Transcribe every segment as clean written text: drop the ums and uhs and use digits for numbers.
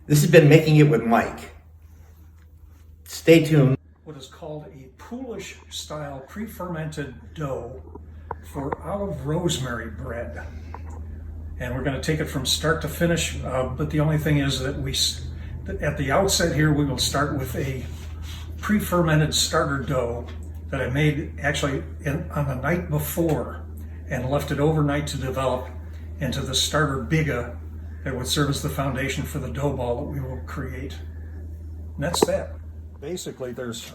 This has been Making It with Mike. Stay tuned. What is called a Polish style pre-fermented dough for olive rosemary bread. And we're going to take it from start to finish, but the only thing is that at the outset here, we will start with a pre-fermented starter dough that I made actually on the night before and left it overnight to develop into the starter biga that would serve as the foundation for the dough ball that we will create. And that's that. Basically, there's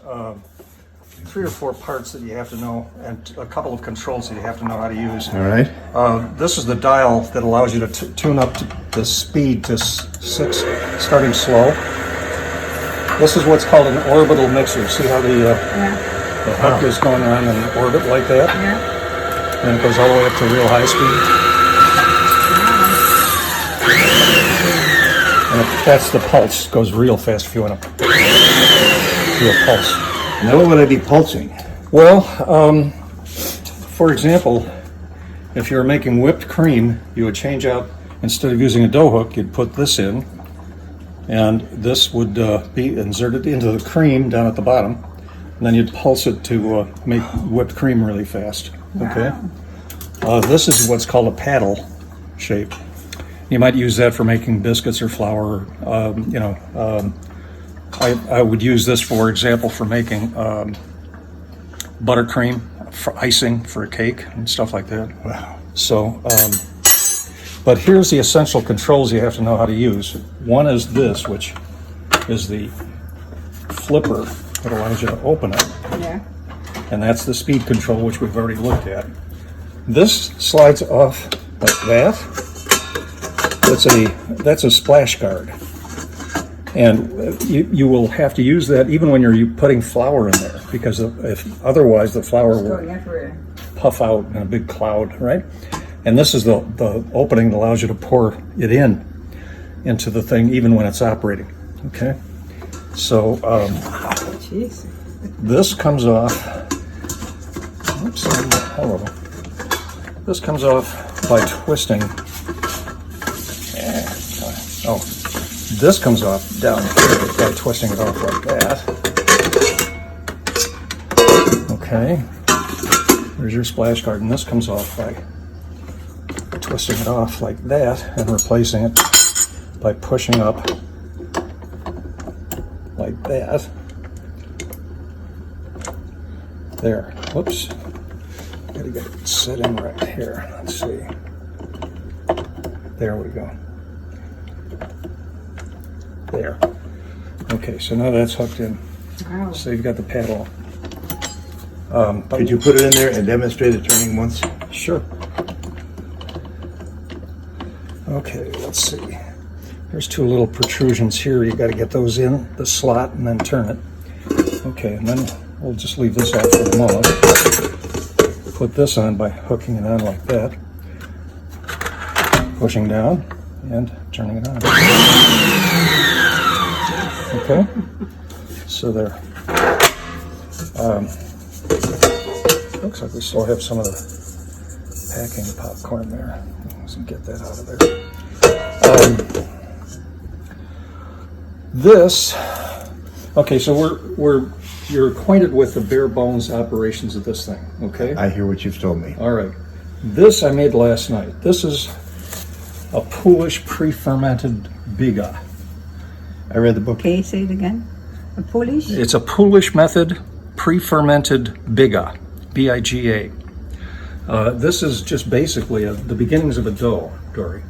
3 or 4 parts that you have to know, and a couple of controls that you have to know how to use. All right. This is the dial that allows you to tune up the speed to 6, starting slow. This is what's called an orbital mixer. See how the hook is going on in orbit like that? Yeah. And it goes all the way up to real high speed. And that's the pulse. It goes real fast if you want to do a pulse. Now what would I be pulsing? Well, for example, if you're making whipped cream, you would change out, instead of using a dough hook, you'd put this in, and this would be inserted into the cream down at the bottom, and then you'd pulse it to make whipped cream really fast. Okay. This is what's called a paddle shape. You might use that for making biscuits or flour. I would use this, for example, for making buttercream, for icing for a cake and stuff like that. Wow. So, but here's the essential controls you have to know how to use. One is this, which is the flipper that allows you to open it. Yeah. And that's the speed control, which we've already looked at. This slides off like that. That's a splash guard. And you will have to use that even when you're putting flour in there, because if otherwise the flour will puff out in a big cloud, right? And this is the opening that allows you to pour it into the thing even when it's operating. Okay, so this comes off. Oops, hello. This comes off by twisting. Oh. This comes off down here by twisting it off like that. Okay, there's your splash guard, and this comes off by twisting it off like that and replacing it by pushing up like that. There, whoops, gotta get it set in right here. Let's see, there we go. There. Okay, so now that's hooked in. Wow. So you've got the paddle. Could you put it in there and demonstrate it turning once? Sure. Okay, let's see. There's 2 little protrusions here. You got to get those in the slot and then turn it. Okay, and then we'll just leave this out for the moment. Put this on by hooking it on like that. Pushing down and turning it on. Okay, so there. Looks like we still have some of the packing popcorn there. Let's get that out of there. Okay, so you're acquainted with the bare bones operations of this thing. Okay. I hear what you've told me. All right. This I made last night. This is a Polish pre-fermented biga. I read the book. Okay, say it again. A Polish? It's a Polish method pre-fermented biga, B-I-G-A. This is just basically the beginnings of a dough, Dory.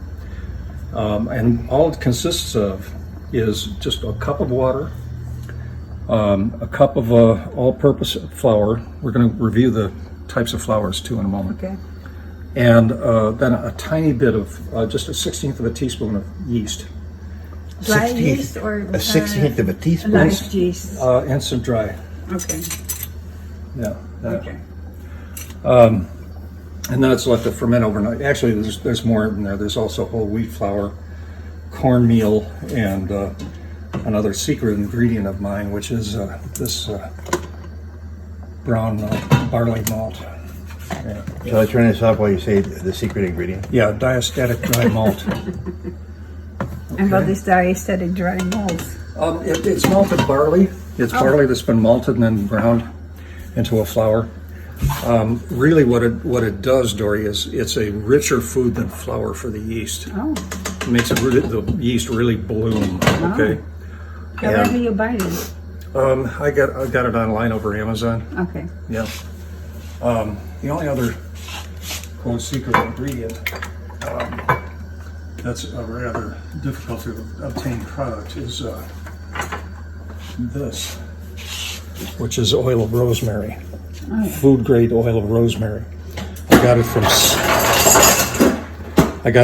And all it consists of is just a cup of water, a cup of all-purpose flour. We're going to review the types of flours too in a moment. Okay. And then a tiny bit of, just a 1/16 of a teaspoon of yeast. Dry yeast or a 1/16 of a teaspoon? live yeast? Instant dry. Okay. Yeah. Okay. And then it's left to ferment overnight. Actually, there's more in there. There's also whole wheat flour, cornmeal, and another secret ingredient of mine, which is this brown barley malt. Yeah. Shall I turn this off while you say the secret ingredient? Yeah, diastatic dry malt. And what is diastatic dry malt? It's malted barley. It's barley that's been malted and then ground into a flour. Really, what it does, Dory, is it's a richer food than flour for the yeast. Oh. It makes the yeast really bloom. Okay. Where do you buy this? I got it online over Amazon. Okay. Yeah. The only other quote secret ingredient that's a rather difficult to obtain product is this, which is oil of rosemary. Oh, yeah. Food grade oil of rosemary. I got it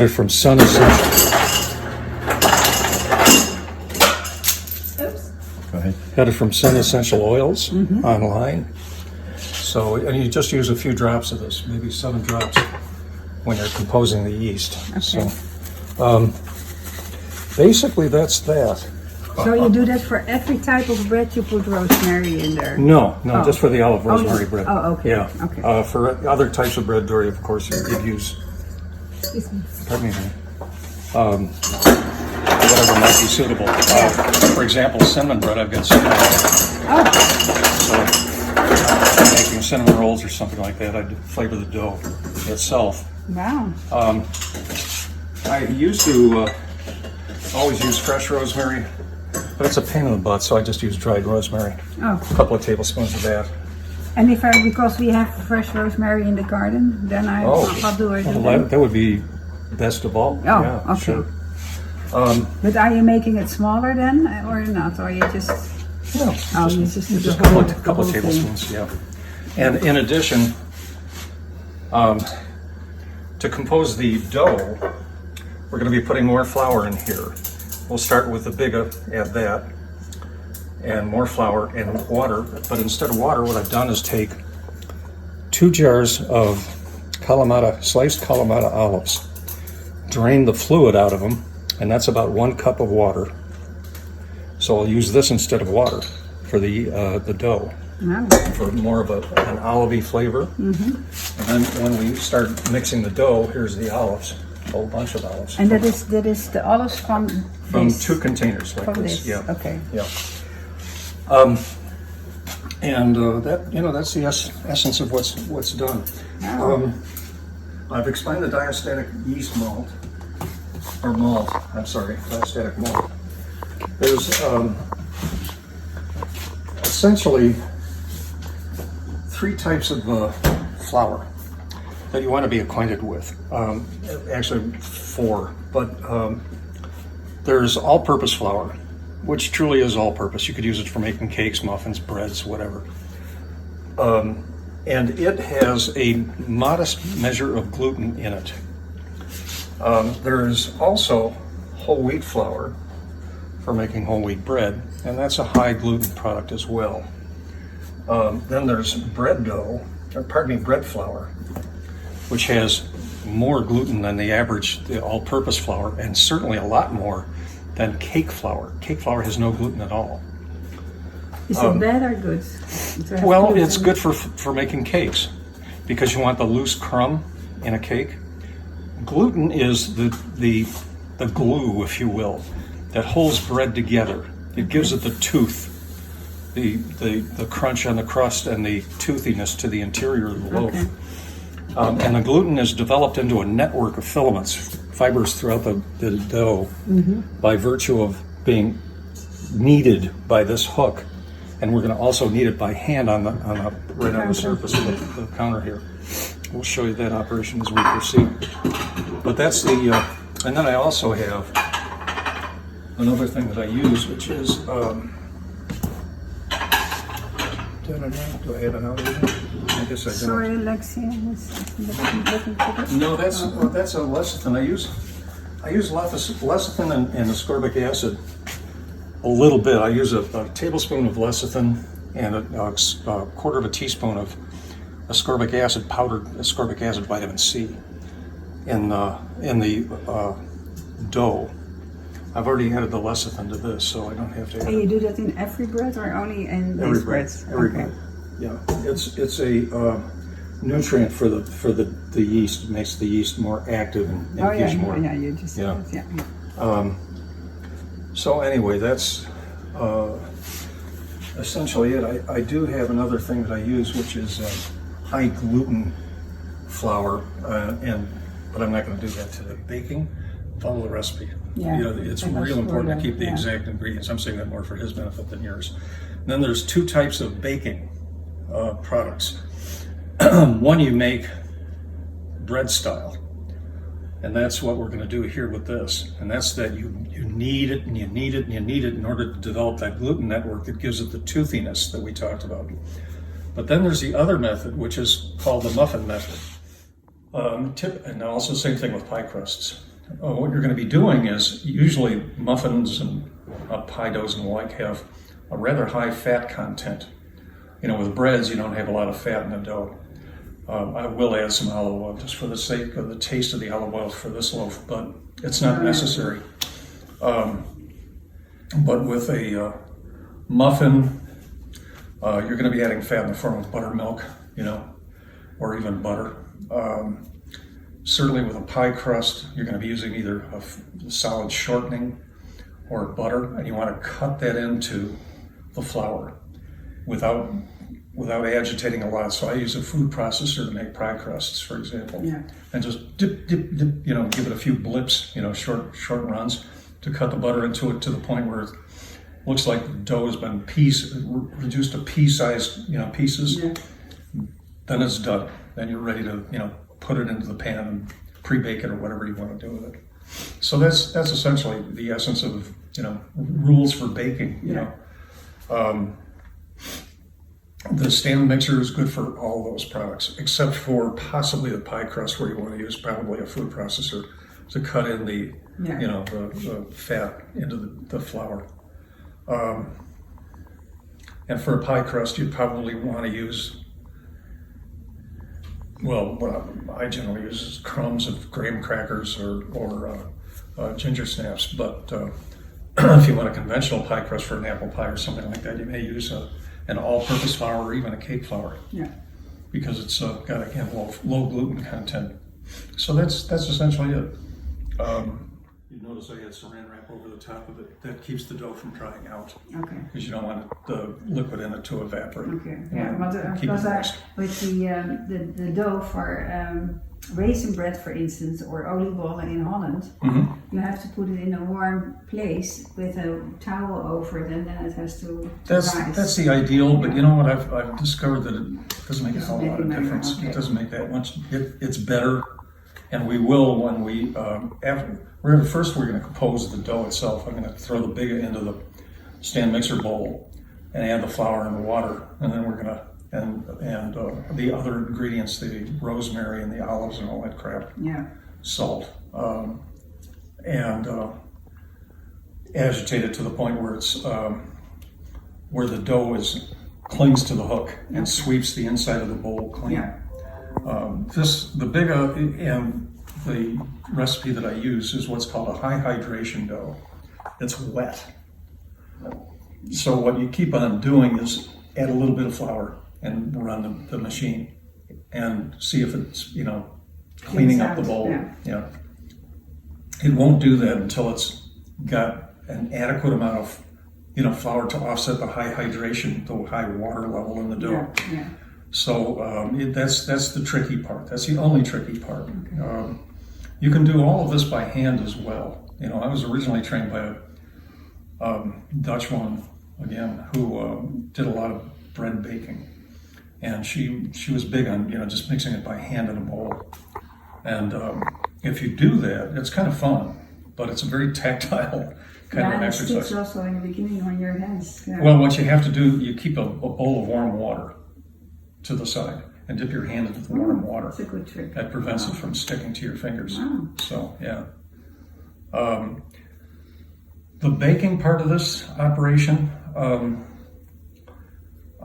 from Sun Essentials. Oops. Go ahead. Got it from Sun Essential Oils online. So, and you just use a few drops of this, maybe 7 drops, when you're composing the yeast. Okay. So, basically, that's that. So you do that for every type of bread, you put rosemary in there? No, Oh. just for the olive rosemary yeah. bread. Oh, okay. Yeah. Okay. For other types of bread, Dory, of course, you'd use, Excuse me. pardon me, honey. Whatever might be suitable. For example, cinnamon bread, I've got cinnamon. Oh, So, if I'm making cinnamon rolls or something like that, I'd flavor the dough itself. wow. I used to always use fresh rosemary, but it's a pain in the butt, so I just use dried rosemary. Oh, A couple of tablespoons of that. and because we have fresh rosemary in the garden, then how do I do well, that? that would be best of all. Oh, Yeah, okay. Sure. But are you making it smaller then, or not? Or you just? Yeah, Oh, you just do just the a whole, couple of thing. tablespoons, yeah. And in addition, to compose the dough, we're going to be putting more flour in here. We'll start with the biga, add that, and more flour and water. But instead of water, what I've done is take 2 jars of sliced Kalamata olives, drain the fluid out of them, and that's about 1 cup of water. So I'll use this instead of water for the dough, Wow. for more of an olivey flavor. And then when we start mixing the dough, here's the olives, a whole bunch of olives. And that is the olives from this? 2 containers like From this. this. Yeah. Okay. Yeah. That's the essence of what's done. Wow. I've explained the diastatic yeast malt, diastatic malt. There's essentially 3 types of flour that you want to be acquainted with. Actually 4, but there's all-purpose flour, which truly is all-purpose. You could use it for making cakes, muffins, breads, whatever. And it has a modest measure of gluten in it. There is also whole wheat flour for making whole wheat bread, and that's a high gluten product as well. Then there's bread flour, which has more gluten than the all-purpose flour, and certainly a lot more than cake flour. Cake flour has no gluten at all. Is it bad or good? to have Well, gluten? it's good for making cakes because you want the loose crumb in a cake. Gluten is the glue, if you will, that holds bread together. It gives it the tooth, the crunch on the crust and the toothiness to the interior of the loaf. Okay. And the gluten is developed into a network of fibers throughout the dough by virtue of being kneaded by this hook. And we're going to also knead it by hand right on the surface of the counter here. We'll show you that operation as we proceed. But that's and then I also have another thing that I use, which is, do I have an outer? I guess I don't. Sorry, Lexi, I was looking for this. No, that's a lecithin. I use lecithin and ascorbic acid a little bit. I use a tablespoon of lecithin and a quarter of a teaspoon of ascorbic acid, powdered ascorbic acid, vitamin C, in the dough. I've already added the lecithin to this, so I don't have to add And you do that in every bread or only in every these bread. breads? Every Okay. bread. Yeah, it's a nutrient for the yeast. It makes the yeast more active and Oh gives yeah, more. yeah, you just Yeah. said, yeah. So anyway, that's essentially it. I do have another thing that I use, which is high gluten flour, but I'm not going to do that today. Baking, follow the recipe. Yeah, You know, it's and real that's important to keep the yeah. exact ingredients. I'm saying that more for his benefit than yours. And then there's two types of baking products. One you make bread style, and that's what we're going to do here with this. And that's that you knead it and you knead it and you knead it in order to develop that gluten network that gives it the toothiness that we talked about. But then there's the other method, which is called the muffin method. And also same thing with pie crusts. What you're going to be doing is usually muffins and pie doughs and the like have a rather high fat content. You know, with breads, you don't have a lot of fat in the dough. I will add some olive oil just for the sake of the taste of the olive oil for this loaf, but it's not necessary. But with a muffin, you're going to be adding fat in the form of buttermilk, you know, or even butter. Certainly with a pie crust, you're going to be using either a solid shortening or butter, and you want to cut that into the flour without agitating a lot. So I use a food processor to make pie crusts, for example, and just dip, you know, give it a few blips, you know, short runs to cut the butter into it to the point where it looks like the dough has been reduced to pea-sized, you know, pieces. Yeah. Then it's done. Then you're ready to, you know, put it into the pan and pre-bake it or whatever you want to do with it. So that's essentially the essence of, you know, rules for baking. You know. The stand mixer is good for all those products, except for possibly the pie crust, where you want to use probably a food processor to cut in the, you know, the fat into the flour. And for a pie crust, you'd probably want to use, well, what I generally use is crumbs of graham crackers or ginger snaps. But if you want a conventional pie crust for an apple pie or something like that, you may use an all-purpose flour or even a cake flour, because it's got, again, low gluten content. So that's essentially it. You notice I had saran wrap over the top of it. That keeps the dough from drying out. Okay. Because you don't want the liquid in it to evaporate. Okay. Yeah, but because with the dough for raisin bread, for instance, or oliebollen in Holland, you have to put it in a warm place with a towel over it, and then it has to rise. That's the ideal, but you know what? I've discovered that it doesn't make a whole lot of difference. Okay. It doesn't make that much. It's better, and we will when we first we're going to compose the dough itself. I'm going to throw the biga into the stand mixer bowl and add the flour and the water, and then we're going to and the other ingredients, the rosemary and the olives and all that crap, salt, and agitate it to the point where it's where the dough clings to the hook and sweeps the inside of the bowl clean. The biga and the recipe that I use is what's called a high hydration dough. It's wet. So what you keep on doing is add a little bit of flour and run the machine and see if it's, you know, cleaning up the bowl. Yeah. It won't do that until it's got an adequate amount of, you know, flour to offset the high hydration, the high water level in the dough. So that's the tricky part. That's the only tricky part. You can do all of this by hand as well. You know, I was originally trained by a Dutch woman, again, who did a lot of bread baking. And she was big on, you know, just mixing it by hand in a bowl. And if you do that, it's kind of fun, but it's a very tactile kind of an exercise. It's also in the beginning on your hands. Well, what you have to do, you keep a bowl of warm water to the side and dip your hand into the warm water. That's a good trick. That prevents it from sticking to your fingers. So, yeah. The baking part of this operation,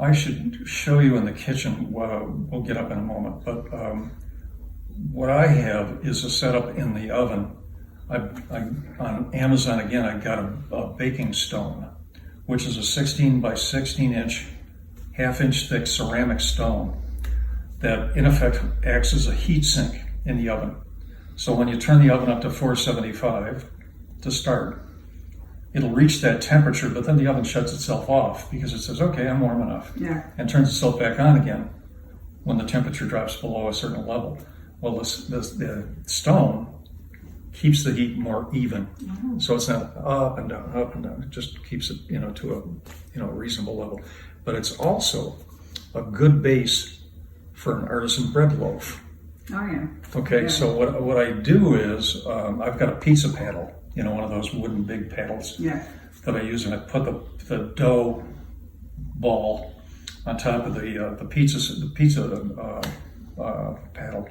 I should show you in the kitchen. We'll get up in a moment, but what I have is a setup in the oven. On Amazon, again, I got a baking stone, which is a 16 by 16 inch, half-inch thick ceramic stone that in effect acts as a heat sink in the oven. So when you turn the oven up to 475 to start, it'll reach that temperature, but then the oven shuts itself off because it says, okay, I'm warm enough, and turns itself back on again when the temperature drops below a certain level. Well, the stone keeps the heat more even, so it's not up and down, up and down. It just keeps it, to a reasonable level. But it's also a good base for an artisan bread loaf. Oh yeah. Okay, Yeah. so what I do is I've got a pizza paddle, one of those wooden big paddles that I use, and I put the dough ball on top of the pizza paddle,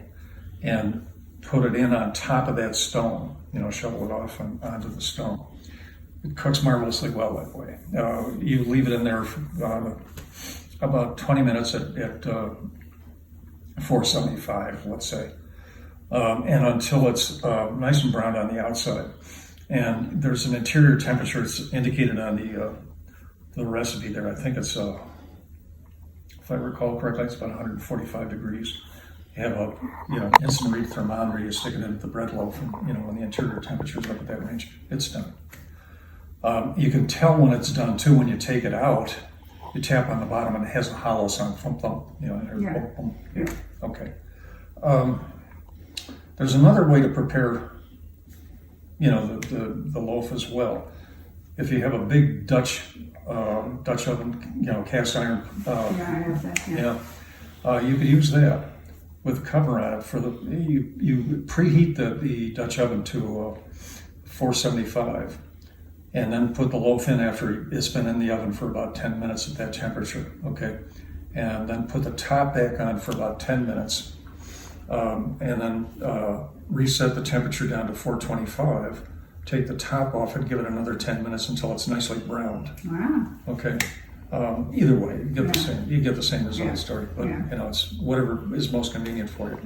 and put it in on top of that stone. Shovel it off onto the stone. It cooks marvelously well that way. You leave it in there for about 20 minutes at 475, let's say, and until it's nice and brown on the outside. And there's an interior temperature. It's indicated on the recipe there. I think it's, if I recall correctly, it's about 145 degrees. You have a instant read thermometer. You stick it into the bread loaf, and when the interior temperature is up at that range, it's done. You can tell when it's done too when you take it out. You tap on the bottom and it has a hollow sound, thump, thump, boom, boom. Yeah. Okay. There's another way to prepare, the loaf as well. If you have a big Dutch oven, cast iron. I have that. You could use that with a cover on it you preheat the Dutch oven to 475. And then put the loaf in after it's been in the oven for about 10 minutes at that temperature, okay? And then put the top back on for about 10 minutes. And then reset the temperature down to 425. Take the top off and give it another 10 minutes until it's nicely browned. Wow. Okay? Either way, you get the same result story, but it's whatever is most convenient for you.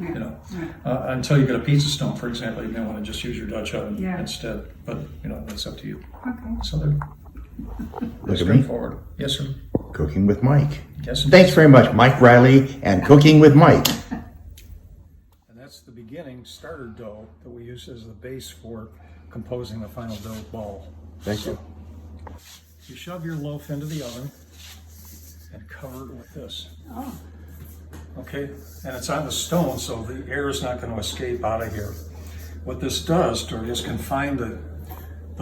Until you get a pizza stone, for example, you may want to just use your Dutch oven instead. But that's up to you. Okay. So they're Look at me. straightforward. Yes, sir. Cooking with Mike. Yes. Thanks very much, Mike Riley, and Cooking with Mike. And that's the beginning starter dough that we use as the base for composing the final dough ball. Thank you. You shove your loaf into the oven and cover it with this. Oh. Okay, and it's on the stone, so the air is not going to escape out of here. What this does, Dory, is confine the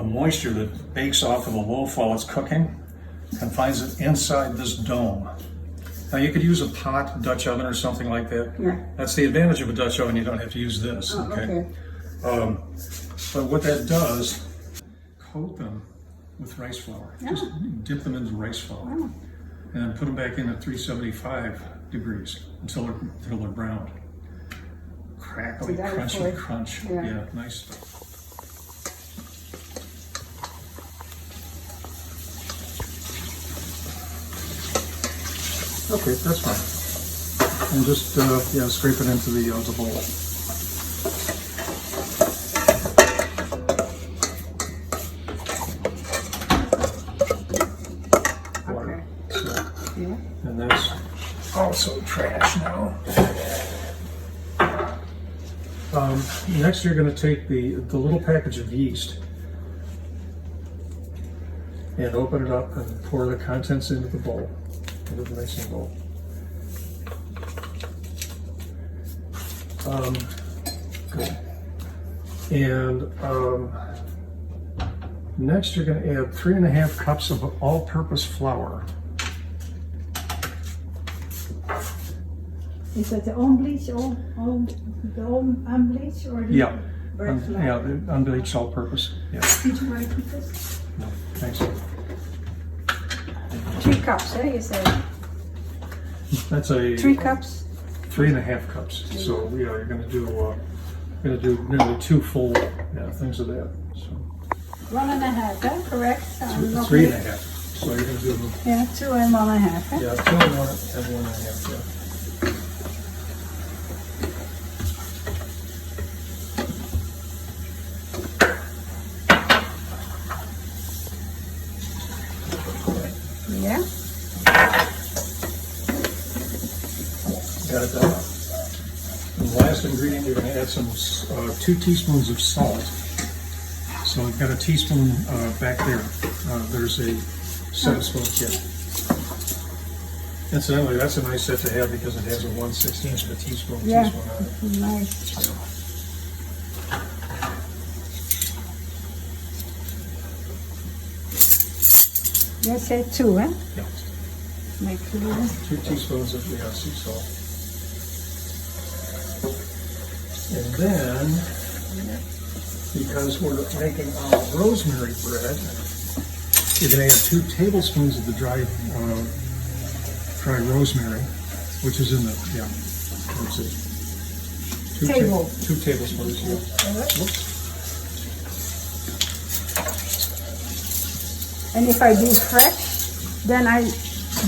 moisture that bakes off of the loaf while it's cooking, confines it inside this dome. Now you could use a pot, Dutch oven, or something like that. Yeah. That's the advantage of a Dutch oven. You don't have to use this. Oh, okay. But what that does, coat them with rice flour. Yeah. Just dip them into rice flour. Wow. And then put them back in at 375 degrees until they're browned. Crackly, So crunchy crunch. Yeah. Nice. Okay, that's fine. And just scrape it into the bowl. Okay. Yeah. And that's also trash now. Next, you're going to take the little package of yeast and open it up and pour the contents into the bowl, into the mixing bowl. Good. And next, you're going to add 3.5 cups of all-purpose flour. Is that the unbleached, the unbleached, or the bread flour? The unbleached all-purpose. Yeah. Did you write this? No, thanks. 3 cups, you said. That's a 3 cups. 3.5 cups. So you're going to do nearly 2 full things of that. So 1.5, correct? So I'm not 3.5. So you're going to do 2 and 1.5. Yeah, 2 and 1.5. Yeah. Yeah. Got it done. And the last ingredient, you're going to add some 2 teaspoons of salt. So So I've got a teaspoon back there. There's a set of spoons, yeah. Incidentally, that's a nice set to have because it has a 1/16 of a teaspoon, Yeah, teaspoon on it. nice. That's it too, huh? Yeah. Make sure. 2 teaspoons of sea salt. And then, because we're making our rosemary bread, you're going to add 2 tablespoons of the dry rosemary, which is in the, let's see. 2 tablespoons, yeah. Whoops. And if I do fresh, then I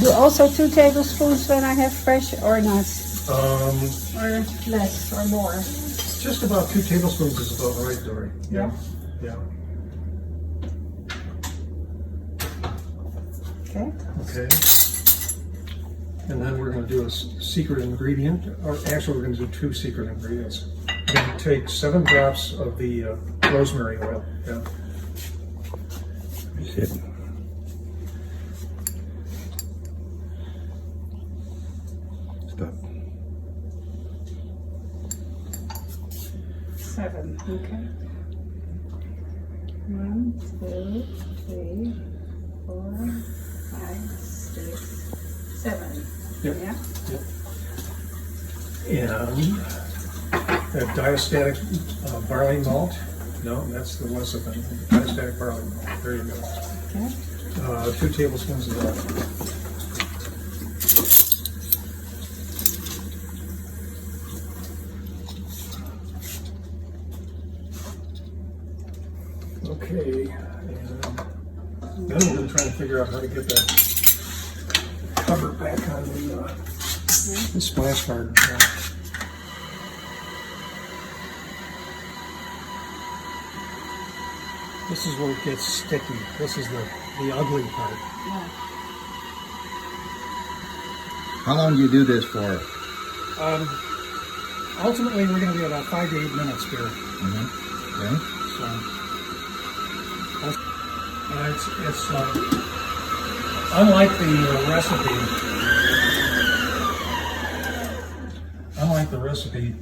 do also 2 tablespoons when I have fresh or not? Or less or more? Just about 2 tablespoons is about right, Dory. Yeah. Yeah. Okay. Okay. And then we're going to do a secret ingredient, or actually we're going to do 2 secret ingredients. We're going to take 7 drops of the rosemary oil. Yeah. That's it. Stop. 7, okay. 1, 2, 3, 4, 5, 6, 7. Yep. Yeah. And that diastatic barley malt. No, that's the lesser thing. Diastatic barley malt. There you go. Okay. 2 tablespoons of that. Okay, and then we're going to try and figure out how to get that cover back on the splash guard. This is where it gets sticky. This is the ugly part. Yeah. How long do you do this for? Ultimately, we're going to be about 5 to 8 minutes here. Okay. So, it's unlike the recipe. Unlike the recipe,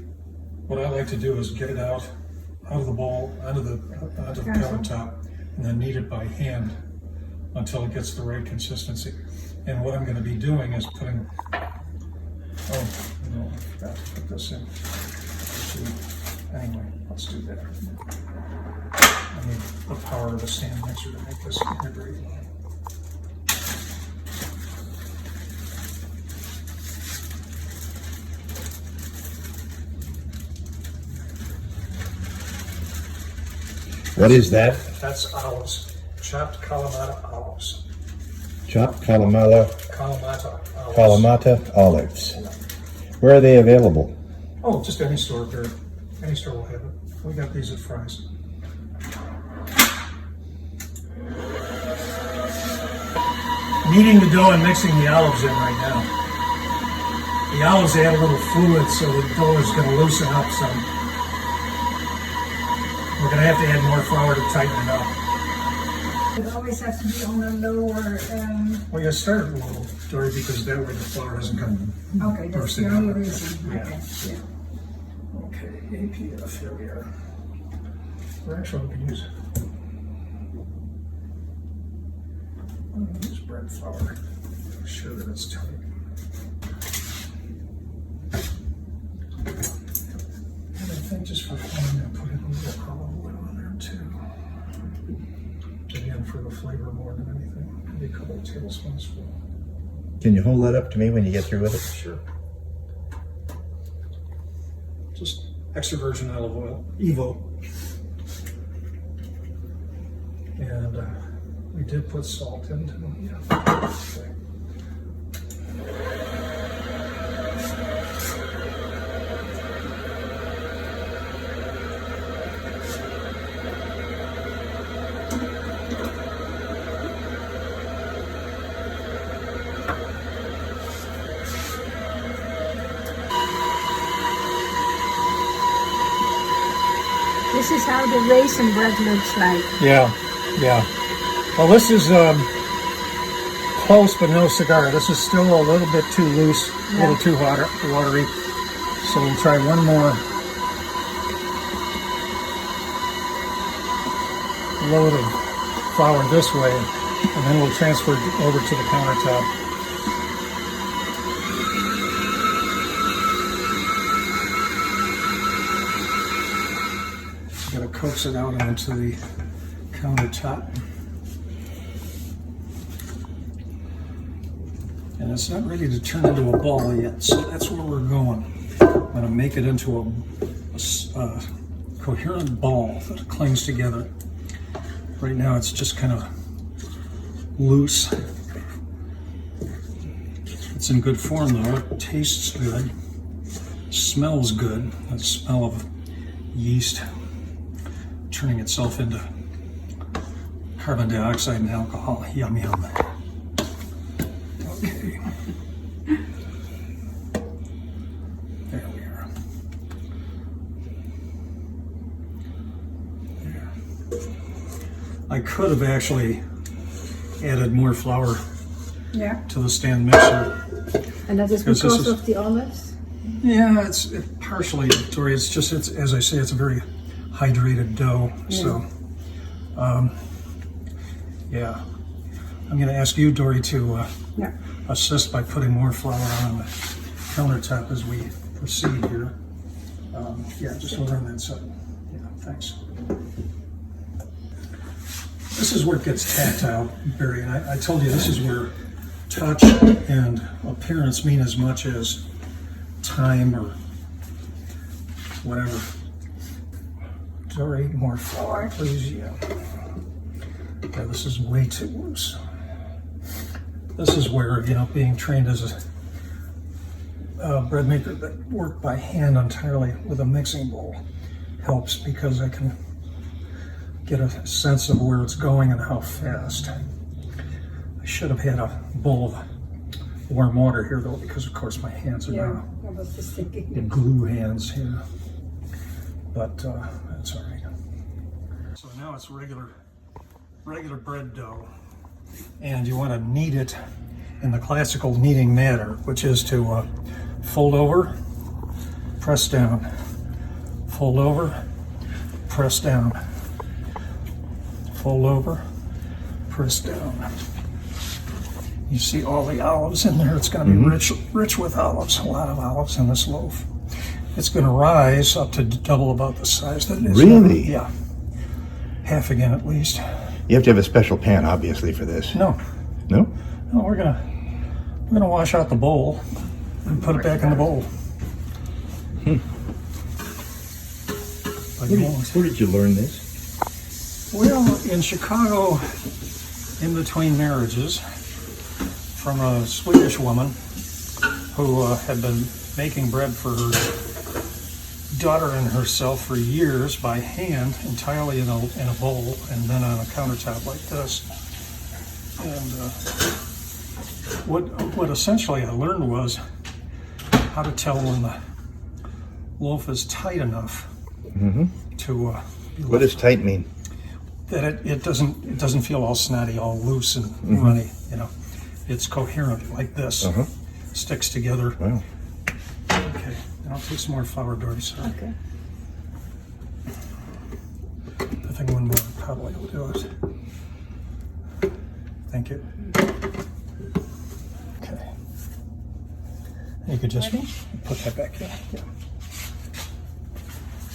what I like to do is get it out of the bowl, onto the countertop, and then knead it by hand until it gets the right consistency. And what I'm going to be doing is putting. Oh no, I forgot to put this in. Anyway, let's do that. I need the power of a stand mixer to make this integrate. What is that? That's olives, chopped Kalamata olives. Chopped Kalamata Kalamata olives. olives. Where are they available? Oh, just any store here. Any store will have it. We got these at Fry's. Kneading the dough and mixing the olives in right now. The olives add a little fluid so the dough is going to loosen up some. We're going to have to add more flour to tighten it up. It always has to be on a lower. Well, you start it a little, Dory, because that way the flour doesn't come Okay, that's bursting the out. only reason. Yeah. Okay. Yeah. Okay, APF, here we are. Or actually, we can use bread flour. Make sure that it's tight. And I think just for fun, I'm going to put in a little olive oil on there too. Again, for the flavor more than anything. Maybe a couple of tablespoons full. Can you hold that up to me when you get through with it? Sure. Just extra virgin olive oil, Evo. And we did put salt into them. Yeah. Okay. This this is how the raisin bread looks like. Yeah, yeah. Well, this is close but no cigar. This is still a little bit too loose, a little too watery. So we'll try one more load of flour this way, and then we'll transfer it over to the countertop. Got to coax it out onto the countertop. And it's not ready to turn into a ball yet, so that's where we're going. I'm going to make it into a coherent ball that clings together. Right now it's just kind of loose. It's in good form though. It tastes good. Smells good. The smell of yeast turning itself into carbon dioxide and alcohol. Yum yum. Okay. There we are. There. I could have actually added more flour to the stand mixer. And that is because of the olives? Yeah, it's partially, Tori. It's just, as I say, it's a very hydrated dough. Yeah. So, yeah. I'm going to ask you, Dory, to assist by putting more flour on the countertop as we proceed here. Yeah, just over on that side. Yeah, thanks. This is where it gets tactile, Barry, and I told you this is where touch and appearance mean as much as time or whatever. Dory, more flour, please. Yeah. Yeah, this is way too loose. This is where, you know, being trained as a bread maker that worked by hand entirely with a mixing bowl helps, because I can get a sense of where it's going and how fast. I should have had a bowl of warm water here though, because of course my hands are now glue hands here. But that's all right. So now it's regular bread dough, and you want to knead it in the classical kneading manner, which is to fold over, press down, fold over, press down, fold over, press down. You see all the olives in there. It's going to be rich with olives, a lot of olives in this loaf. It's going to rise up to double about the size that it is. Really? Yeah. Half again at least. You have to have a special pan, obviously, for this. No. No? No, we're gonna wash out the bowl and put it back in the bowl. Where did you learn this? Well, in Chicago, in between marriages, from a Swedish woman who had been making bread for her daughter and herself for years by hand, entirely in a bowl, and then on a countertop like this. And what essentially I learned was how to tell when the loaf is tight enough to. What does tight mean? That it doesn't feel all snotty, all loose and runny. You know, it's coherent like this. Sticks together. Wow. Okay, and I'll take some more flour, Dory. Sorry. Okay. I think one more probably will do it. Thank you. Okay. You could just put that back in. Yeah.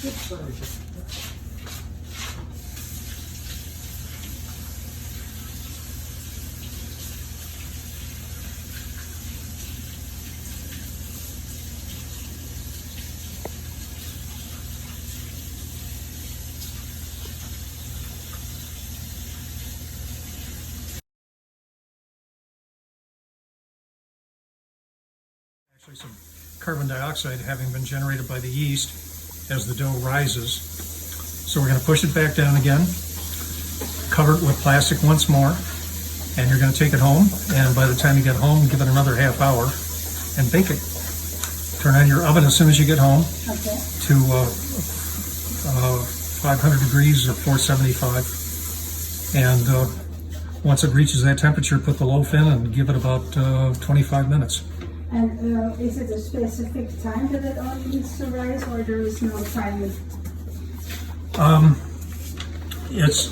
Oops, sorry. Actually, some carbon dioxide having been generated by the yeast as the dough rises. So we're going to push it back down again, cover it with plastic once more, and you're going to take it home. And by the time you get home, give it another half hour and bake it. Turn on your oven as soon as you get home to 500 degrees or 475. And once it reaches that temperature, put the loaf in and give it about 25 minutes. And is it a specific time that it only needs to rise, or there is no time? It's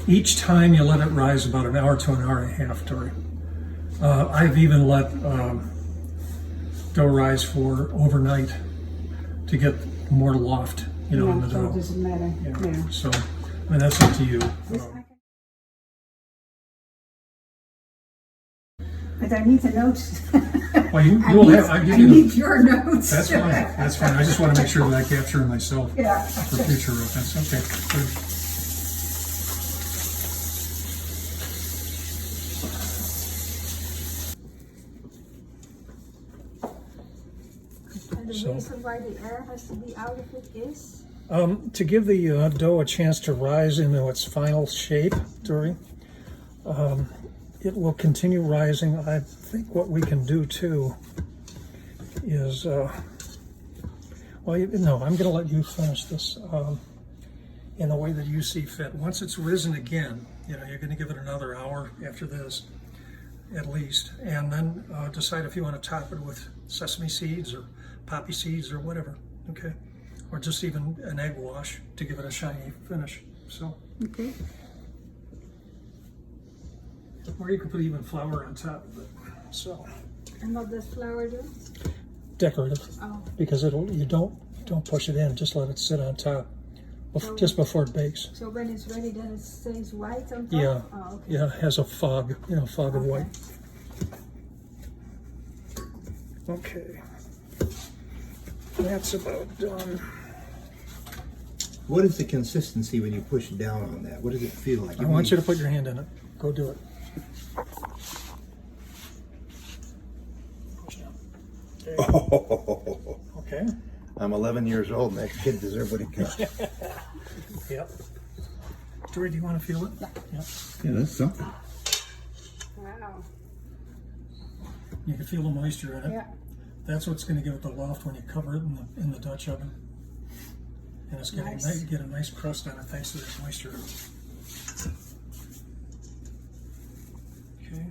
each time you let it rise about an hour to an hour and a half, Dory. I've even let dough rise for overnight to get more loft, in the So dough. it doesn't matter. Yeah. So, I mean, that's up to you. But I need the notes. Well, you will have. I give you need your notes. That's fine. That's fine. I just want to make sure that I capture it myself Yeah. for future reference. Okay. Good. And the reason why the air has to be out of it is? To give the dough a chance to rise into its final shape, Dory, it will continue rising. I think what we can do too is, I'm going to let you finish this in the way that you see fit. Once it's risen again, you're going to give it another hour after this, at least, and then decide if you want to top it with sesame seeds or poppy seeds or whatever, okay? Or just even an egg wash to give it a shiny finish. So, Okay. or you could put even flour on top of it. So, And what does flour do? decorative, Oh. because you don't push it in. Just let it sit on top, just before it bakes. So when it's ready, then it stays white on top? Yeah, Oh, okay. yeah, it has a fog, fog of white. Okay, that's about done. What is the consistency when you push down on that? What does it feel like? I want you to put your hand in it. Go do it. Push down. There you go. Okay. I'm 11 years old and that kid deserves what he got. Yep. Dory, do you want to feel it? Yeah. Yep. Yeah, that's something. Wow. You can feel the moisture in it. Yeah. That's what's going to give it the loft when you cover it in the Dutch oven. And it's going Nice. to get a nice crust on it thanks to that moisture. Okay.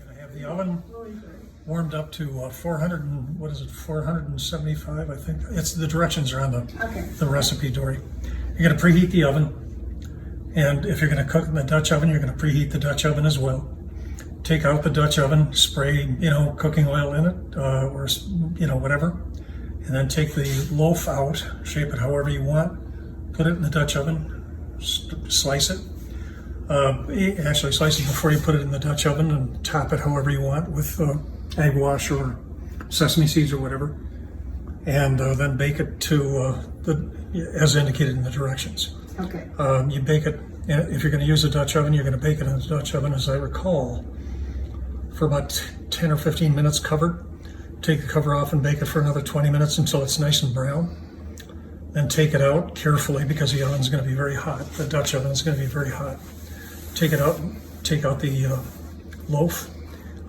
Gonna have the oven warmed up to 475, I think. The directions are on the recipe, Dory. You're going to preheat the oven. And if you're going to cook in the Dutch oven, you're going to preheat the Dutch oven as well. Take out the Dutch oven, spray, cooking oil in it, or, whatever. And then take the loaf out, shape it however you want, put it in the Dutch oven, slice it. Actually, slice it before you put it in the Dutch oven and top it however you want with egg wash or sesame seeds or whatever. And then bake it to, as indicated in the directions. Okay. You bake it, if you're going to use the Dutch oven, you're going to bake it in the Dutch oven, as I recall, for about 10 or 15 minutes covered. Take the cover off and bake it for another 20 minutes until it's nice and brown. Then take it out carefully because the oven's going to be very hot. The Dutch oven is going to be very hot. Take it out, take out the loaf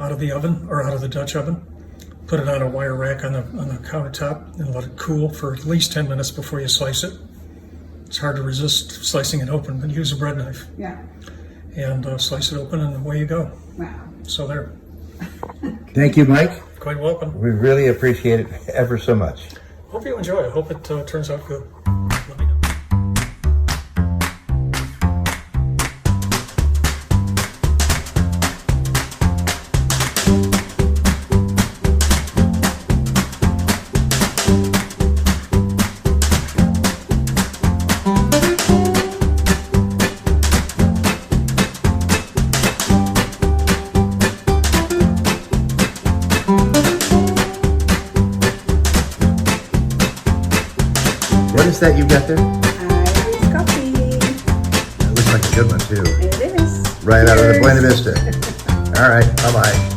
out of the oven or out of the Dutch oven. Put it on a wire rack on the countertop and let it cool for at least 10 minutes before you slice it. It's hard to resist slicing it open, but use a bread knife. Yeah. And slice it open and away you go. Wow. So there. Thank you, Mike. Quite welcome. We really appreciate it ever so much. Hope you enjoy it. Hope it turns out good. Let me know. What is that you got there? Irish coffee. That looks like a good one, too. It is. Right out of the Cheers. Buena Vista. All right, bye-bye.